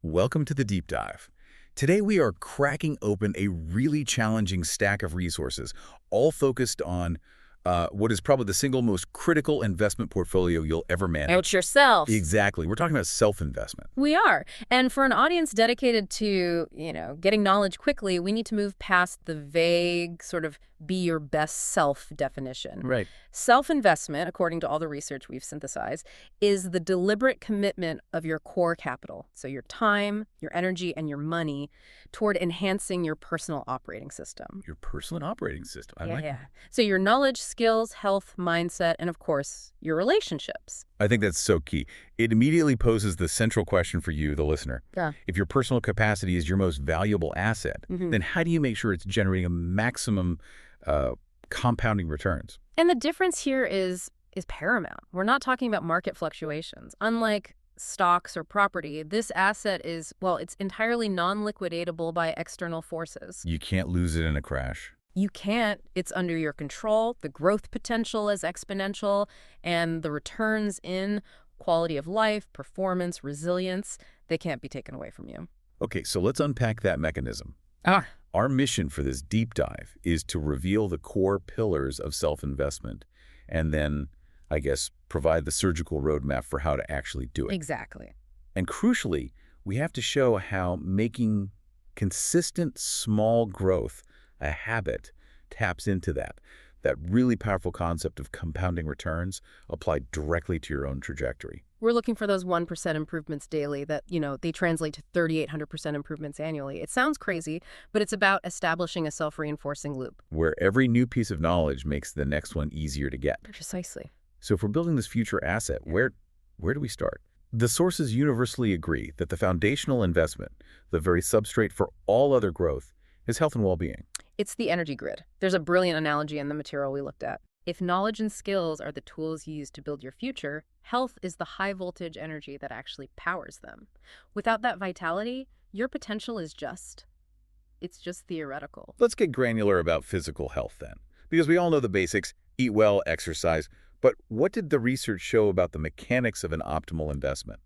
Welcome to the Deep Dive. Today we are cracking open a really challenging stack of resources, all focused on what is probably the single most critical investment portfolio you'll ever manage. Out yourself. Exactly. We're talking about self-investment. We are. And for an audience dedicated to, getting knowledge quickly, we need to move past the vague sort of be your best self definition. Right. Self-investment, according to all the research we've synthesized, is the deliberate commitment of your core capital, so your time, your energy, and your money, toward enhancing your personal operating system. Your personal operating system. I like that. So your knowledge, skills, health, mindset, and of course, your relationships. I think that's so key. It immediately poses the central question for you, the listener. Yeah. If your personal capacity is your most valuable asset, then how do you make sure it's generating a maximum compounding returns? And the difference here is paramount. We're not talking about market fluctuations. Unlike stocks or property, this asset is, it's entirely non-liquidatable by external forces. You can't lose it in a crash. You can't. It's under your control. The growth potential is exponential, and the returns in quality of life, performance, resilience, they can't be taken away from you. Okay, so let's unpack that mechanism. Our mission for this deep dive is to reveal the core pillars of self-investment and then, I guess, provide the surgical roadmap for how to actually do it. Exactly. And crucially, we have to show how making consistent small growth a habit taps into that really powerful concept of compounding returns applied directly to your own trajectory. We're looking for those 1% improvements daily that, they translate to 3,800% improvements annually. It sounds crazy, but it's about establishing a self-reinforcing loop. Where every new piece of knowledge makes the next one easier to get. Precisely. So if we're building this future asset, where do we start? The sources universally agree that the foundational investment, the very substrate for all other growth, is health and well-being. It's the energy grid. There's a brilliant analogy in the material we looked at. If knowledge and skills are the tools used to build your future, health is the high-voltage energy that actually powers them. Without that vitality, your potential is it's just theoretical. Let's get granular about physical health then, because we all know the basics: eat well, exercise. But what did the research show about the mechanics of an optimal investment?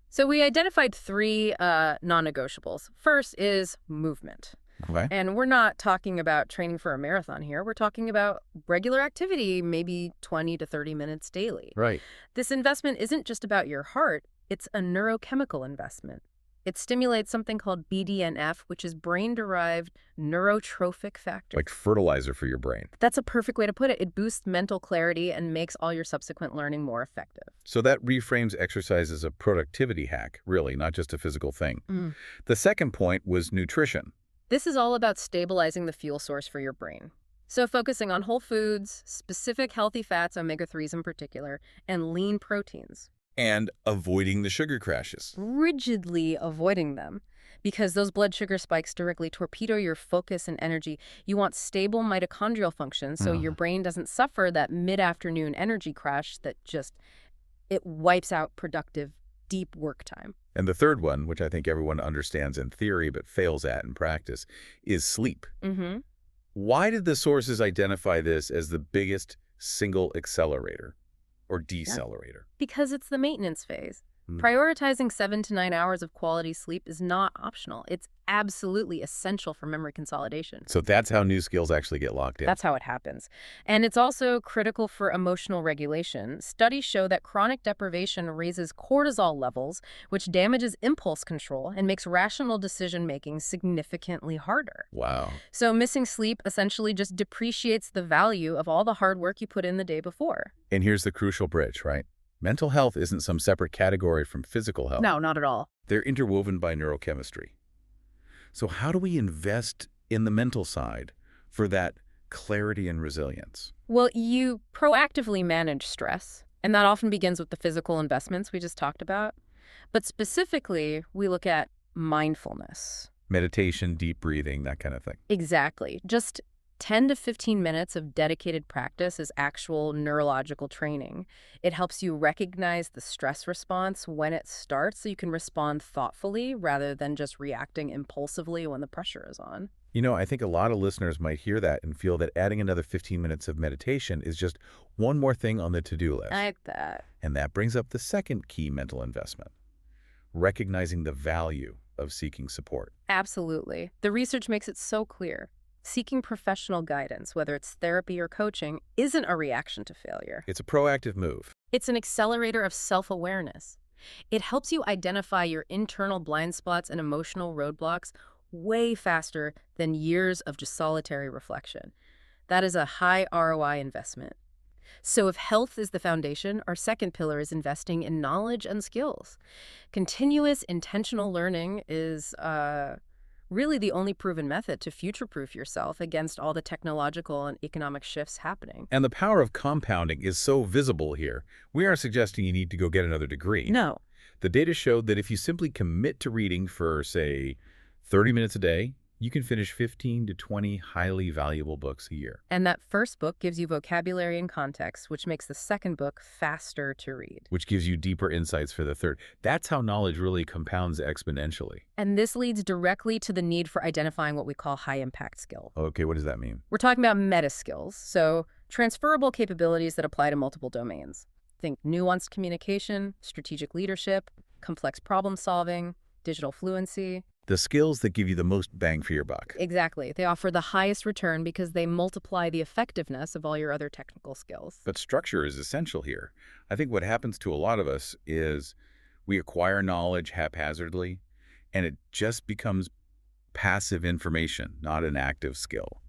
So we identified three non-negotiables. First is movement. Okay. And we're not talking about training for a marathon here. We're talking about regular activity, maybe 20 to 30 minutes daily. Right. This investment isn't just about your heart. It's a neurochemical investment. It stimulates something called BDNF, which is brain-derived neurotrophic factor. Like fertilizer for your brain. That's a perfect way to put it. It boosts mental clarity and makes all your subsequent learning more effective. So that reframes exercise as a productivity hack, really, not just a physical thing. The second point was nutrition. This is all about stabilizing the fuel source for your brain. So focusing on whole foods, specific healthy fats, omega-3s in particular, and lean proteins. And avoiding the sugar crashes. Rigidly avoiding them, because those blood sugar spikes directly torpedo your focus and energy. You want stable mitochondrial function so your brain doesn't suffer that mid-afternoon energy crash that it wipes out productive, deep work time. And the third one, which I think everyone understands in theory but fails at in practice, is sleep. Why did the sources identify this as the biggest single accelerator or decelerator? Because it's the maintenance phase. Prioritizing 7 to 9 hours of quality sleep is not optional. It's absolutely essential for memory consolidation. So that's how new skills actually get locked in. That's how it happens. And it's also critical for emotional regulation. Studies show that chronic deprivation raises cortisol levels, which damages impulse control and makes rational decision-making significantly harder. Wow. So missing sleep essentially just depreciates the value of all the hard work you put in the day before. And here's the crucial bridge, right? Mental health isn't some separate category from physical health. No, not at all. They're interwoven by neurochemistry. So how do we invest in the mental side for that clarity and resilience? Well, you proactively manage stress, and that often begins with the physical investments we just talked about. But specifically, we look at mindfulness. Meditation, deep breathing, that kind of thing. Exactly. Just 10 to 15 minutes of dedicated practice is actual neurological training. It helps you recognize the stress response when it starts so you can respond thoughtfully rather than just reacting impulsively when the pressure is on. I think a lot of listeners might hear that and feel that adding another 15 minutes of meditation is just one more thing on the to-do list. I like that. And that brings up the second key mental investment: recognizing the value of seeking support. Absolutely. The research makes it so clear. Seeking professional guidance, whether it's therapy or coaching, isn't a reaction to failure. It's a proactive move. It's an accelerator of self-awareness. It helps you identify your internal blind spots and emotional roadblocks way faster than years of just solitary reflection. That is a high ROI investment. So if health is the foundation, our second pillar is investing in knowledge and skills. Continuous intentional learning is really the only proven method to future-proof yourself against all the technological and economic shifts happening. And the power of compounding is so visible here. We aren't suggesting you need to go get another degree. No. The data showed that if you simply commit to reading for, say, 30 minutes a day, you can finish 15 to 20 highly valuable books a year. And that first book gives you vocabulary and context, which makes the second book faster to read. Which gives you deeper insights for the third. That's how knowledge really compounds exponentially. And this leads directly to the need for identifying what we call high-impact skill. Okay, what does that mean? We're talking about meta skills, so transferable capabilities that apply to multiple domains. Think nuanced communication, strategic leadership, complex problem solving, digital fluency. The skills that give you the most bang for your buck. Exactly. They offer the highest return because they multiply the effectiveness of all your other technical skills. But structure is essential here. I think what happens to a lot of us is we acquire knowledge haphazardly, and it just becomes passive information, not an active skill.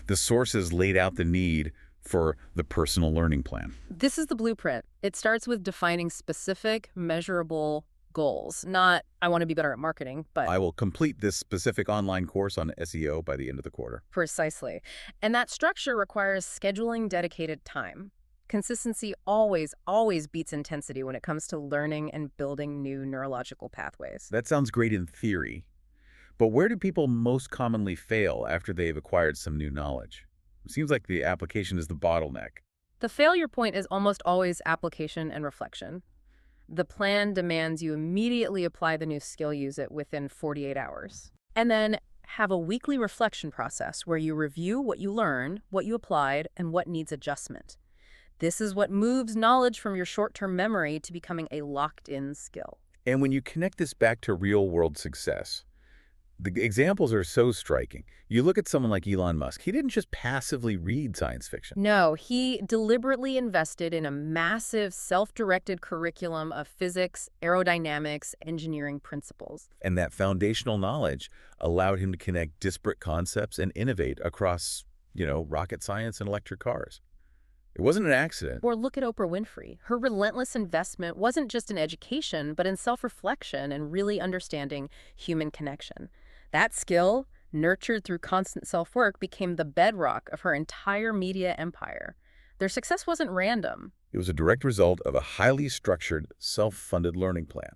The sources laid out the need for the personal learning plan. This is the blueprint. It starts with defining specific, measurable goals, not I want to be better at marketing, but I will complete this specific online course on SEO by the end of the quarter. precisely. And that structure requires scheduling dedicated time. Consistency always beats intensity when it comes to learning and building new neurological pathways. That sounds great in theory, but where do people most commonly fail after they've acquired some new knowledge? It seems like the application is the bottleneck. The failure point is almost always application and reflection. The plan demands you immediately apply the new skill, use it within 48 hours. And then have a weekly reflection process where you review what you learned, what you applied, and what needs adjustment. This is what moves knowledge from your short-term memory to becoming a locked-in skill. And when you connect this back to real-world success, the examples are so striking. You look at someone like Elon Musk. He didn't just passively read science fiction. No, he deliberately invested in a massive self-directed curriculum of physics, aerodynamics, engineering principles. And that foundational knowledge allowed him to connect disparate concepts and innovate across, rocket science and electric cars. It wasn't an accident. Or look at Oprah Winfrey. Her relentless investment wasn't just in education, but in self-reflection and really understanding human connection. That skill, nurtured through constant self-work, became the bedrock of her entire media empire. Their success wasn't random. It was a direct result of a highly structured, self-funded learning plan.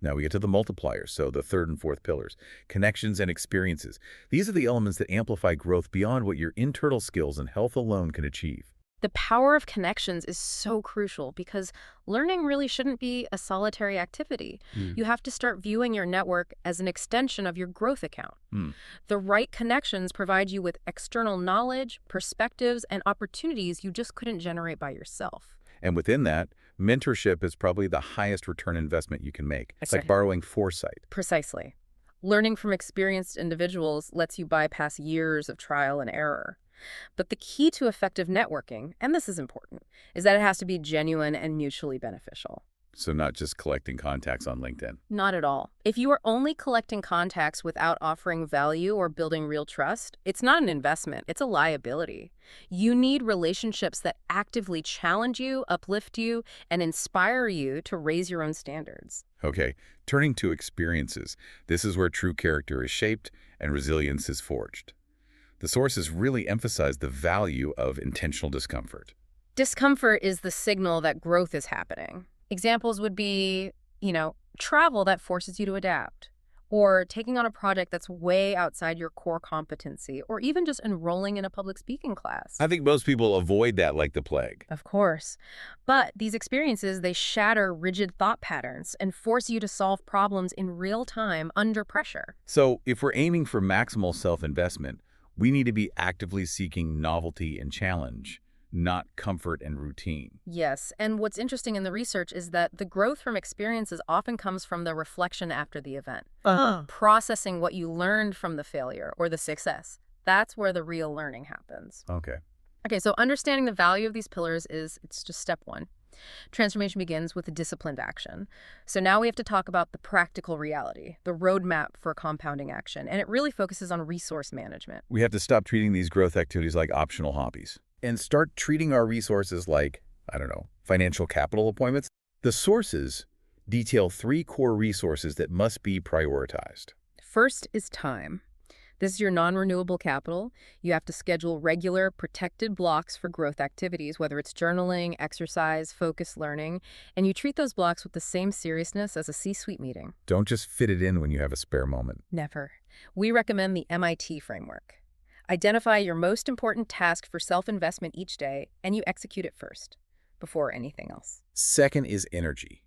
Now we get to the multipliers, so the third and fourth pillars, connections and experiences. These are the elements that amplify growth beyond what your internal skills and health alone can achieve. The power of connections is so crucial because learning really shouldn't be a solitary activity. You have to start viewing your network as an extension of your growth account. The right connections provide you with external knowledge, perspectives, and opportunities you just couldn't generate by yourself. And within that, mentorship is probably the highest return investment you can make. It's That's like right. borrowing foresight. Precisely. Learning from experienced individuals lets you bypass years of trial and error. But the key to effective networking, and this is important, is that it has to be genuine and mutually beneficial. So not just collecting contacts on LinkedIn. Not at all. If you are only collecting contacts without offering value or building real trust, it's not an investment, it's a liability. You need relationships that actively challenge you, uplift you, and inspire you to raise your own standards. Okay, turning to experiences. This is where true character is shaped and resilience is forged. The sources really emphasize the value of intentional discomfort. Discomfort is the signal that growth is happening. Examples would be, travel that forces you to adapt, or taking on a project that's way outside your core competency, or even just enrolling in a public speaking class. I think most people avoid that like the plague. Of course. But these experiences, they shatter rigid thought patterns and force you to solve problems in real time under pressure. So if we're aiming for maximal self-investment, we need to be actively seeking novelty and challenge, not comfort and routine. Yes, and what's interesting in the research is that the growth from experiences often comes from the reflection after the event. Processing what you learned from the failure or the success. That's where the real learning happens. Okay. Okay, so understanding the value of these pillars it's just step one. Transformation begins with disciplined action. So now we have to talk about the practical reality, the roadmap for compounding action, and it really focuses on resource management. We have to stop treating these growth activities like optional hobbies and start treating our resources like, I don't know, financial capital appointments. The sources detail 3 core resources that must be prioritized. First is time. This is your non-renewable capital. You have to schedule regular, protected blocks for growth activities, whether it's journaling, exercise, focused learning, and you treat those blocks with the same seriousness as a C-suite meeting. Don't just fit it in when you have a spare moment. Never. We recommend the MIT framework. Identify your most important task for self-investment each day, and you execute it first, before anything else. Second is energy.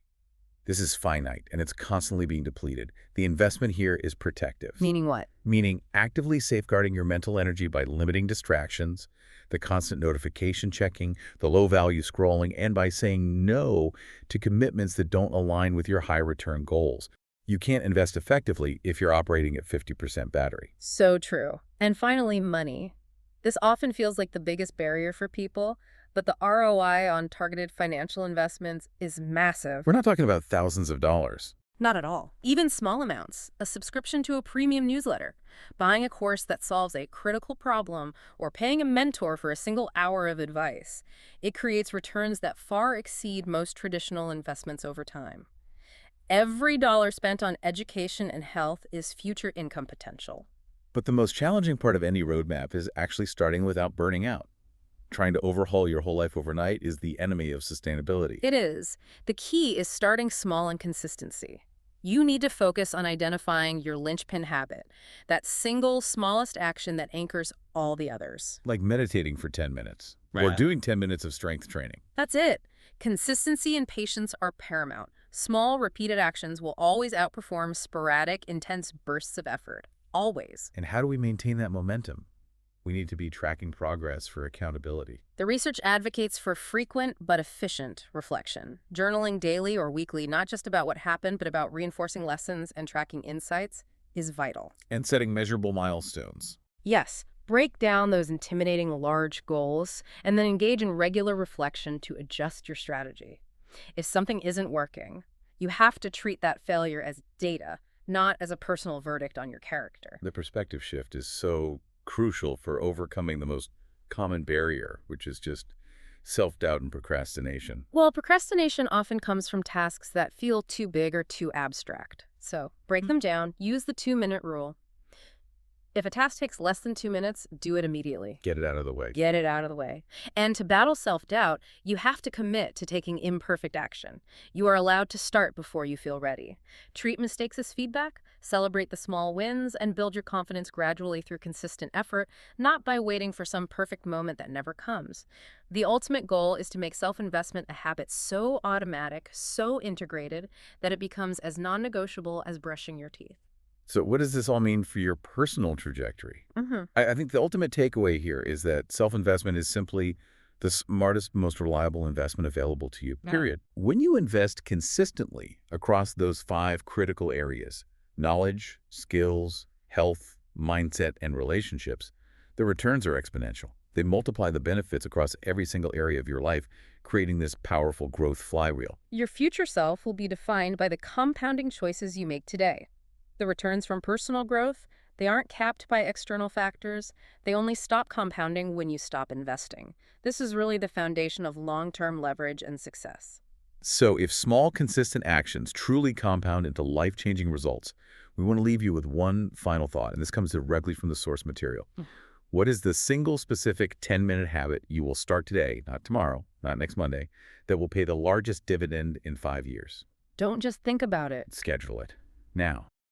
This is finite, and it's constantly being depleted. The investment here is protective. Meaning what? Meaning actively safeguarding your mental energy by limiting distractions, the constant notification checking, the low-value scrolling, and by saying no to commitments that don't align with your high-return goals. You can't invest effectively if you're operating at 50% battery. So true. And finally, money. This often feels like the biggest barrier for people, but the ROI on targeted financial investments is massive. We're not talking about thousands of dollars. Not at all. Even small amounts, a subscription to a premium newsletter, buying a course that solves a critical problem, or paying a mentor for a single hour of advice. It creates returns that far exceed most traditional investments over time. Every dollar spent on education and health is future income potential. But the most challenging part of any roadmap is actually starting without burning out. Trying to overhaul your whole life overnight is the enemy of sustainability. It is. The key is starting small and consistency. You need to focus on identifying your linchpin habit, that single smallest action that anchors all the others. Like meditating for 10 minutes or doing 10 minutes of strength training. That's it. Consistency and patience are paramount. Small, repeated actions will always outperform sporadic, intense bursts of effort. Always. And how do we maintain that momentum? We need to be tracking progress for accountability. The research advocates for frequent but efficient reflection. Journaling daily or weekly, not just about what happened, but about reinforcing lessons and tracking insights, is vital. And setting measurable milestones. Yes, break down those intimidating large goals and then engage in regular reflection to adjust your strategy. If something isn't working, you have to treat that failure as data, not as a personal verdict on your character. The perspective shift is so crucial for overcoming the most common barrier, which is just self-doubt and procrastination. Well, procrastination often comes from tasks that feel too big or too abstract. So break them down, use the 2-minute rule. If a task takes less than 2 minutes, do it immediately. Get it out of the way. Get it out of the way. And to battle self-doubt, you have to commit to taking imperfect action. You are allowed to start before you feel ready. Treat mistakes as feedback, celebrate the small wins, and build your confidence gradually through consistent effort, not by waiting for some perfect moment that never comes. The ultimate goal is to make self-investment a habit so automatic, so integrated, that it becomes as non-negotiable as brushing your teeth. So what does this all mean for your personal trajectory? I think the ultimate takeaway here is that self-investment is simply the smartest, most reliable investment available to you, period. When you invest consistently across those 5 critical areas, knowledge, skills, health, mindset, and relationships, the returns are exponential. They multiply the benefits across every single area of your life, creating this powerful growth flywheel. Your future self will be defined by the compounding choices you make today. The returns from personal growth, they aren't capped by external factors. They only stop compounding when you stop investing. This is really the foundation of long-term leverage and success. So if small, consistent actions truly compound into life-changing results, we want to leave you with one final thought, and this comes directly from the source material. What is the single specific 10-minute habit you will start today, not tomorrow, not next Monday, that will pay the largest dividend in 5 years? Don't just think about it. Schedule it now.